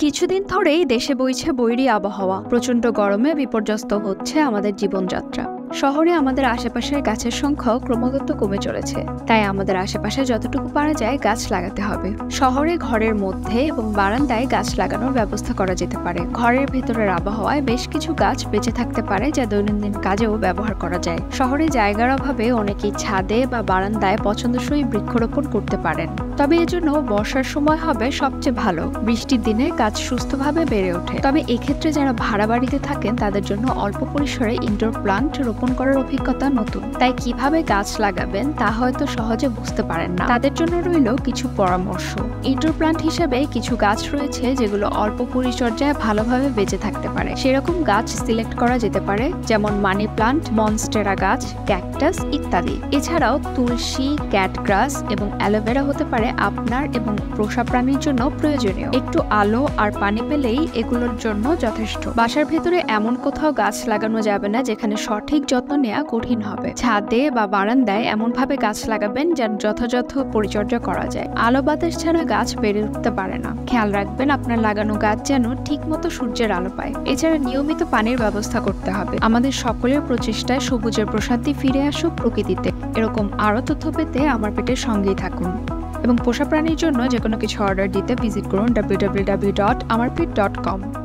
কিছুদিন ধরেই দেশে বইছে বৈরী আবহাওয়া। প্রচণ্ড গরমে বিপর্যস্ত হচ্ছে আমাদের জীবনযাত্রা। শহরে আমাদের আশেপাশের গাছের সংখ্যাও ক্রমাগত কমে চলেছে। তাই আমাদের আশেপাশে যতটুকু পারা যায় গাছ লাগাতে হবে। শহরে ঘরের মধ্যে এবং বারান্দায় গাছ লাগানোর ব্যবস্থা করা যেতে পারে। ঘরের ভেতরের আবহাওয়ায় বেশ কিছু গাছ বেঁচে থাকতে পারে, যা দৈনন্দিন কাজেও ব্যবহার করা যায়। শহরে জায়গার অভাবে অনেকেই ছাদে বা বারান্দায় পছন্দসই বৃক্ষরোপণ করতে পারেন। তবে এজন্য বর্ষার সময় হবে সবচেয়ে ভালো। বৃষ্টির দিনে গাছ সুস্থভাবে বেড়ে ওঠে। তবে এক্ষেত্রে যারা ভাড়া বাড়িতে থাকেন তাদের জন্য অল্প পরিসরে ইনডোর প্লান্ট রোপণ করার অভিজ্ঞতা নতুন। তাই কিভাবে গাছ লাগাবেন তা হয়তো সহজে বুঝতে পারেন না। তাদের জন্য রইল কিছু পরামর্শ। ইনডোর প্লান্ট হিসেবে কিছু গাছ রয়েছে যেগুলো অল্প পরিচর্যায় ভালোভাবে বেঁচে থাকতে পারে। সেরকম গাছ সিলেক্ট করা যেতে পারে, যেমন মানি প্লান্ট, মনস্টেরা গাছ, ক্যাকটাস ইত্যাদি। এছাড়াও তুলসী, ক্যাটগ্রাস এবং অ্যালোভেরা হতে পারে আপনার এবং পোষা প্রাণীর জন্য প্রয়োজনীয়। একটু আলো আর পানি পেলেই এগুলোর জন্য যথেষ্ট। বাসার ভেতরে এমন কোথাও গাছ লাগানো যাবে না যেখানে সঠিক যত্ন নেওয়া কঠিন হবে। ছাদে বা বারান্দায় এমনভাবে গাছ লাগাবেন যার যথাযথ পরিচর্যা করা যায়। আলো বাতাস ছাড়া গাছ বেড়ে উঠতে পারে না। খেয়াল রাখবেন আপনার লাগানো গাছ যেন ঠিক মতো সূর্যের আলো পায়। এছাড়া নিয়মিত পানির ব্যবস্থা করতে হবে। আমাদের সকলের প্রচেষ্টায় সবুজের প্রশান্তি ফিরে আসুক প্রকৃতিতে। এরকম আরো তথ্য পেতে আমার পেটের সঙ্গেই থাকুন। এবং পোষা প্রাণীর জন্য যে কোনো কিছু অর্ডার দিতে ভিজিট করুন www.amarpet.com।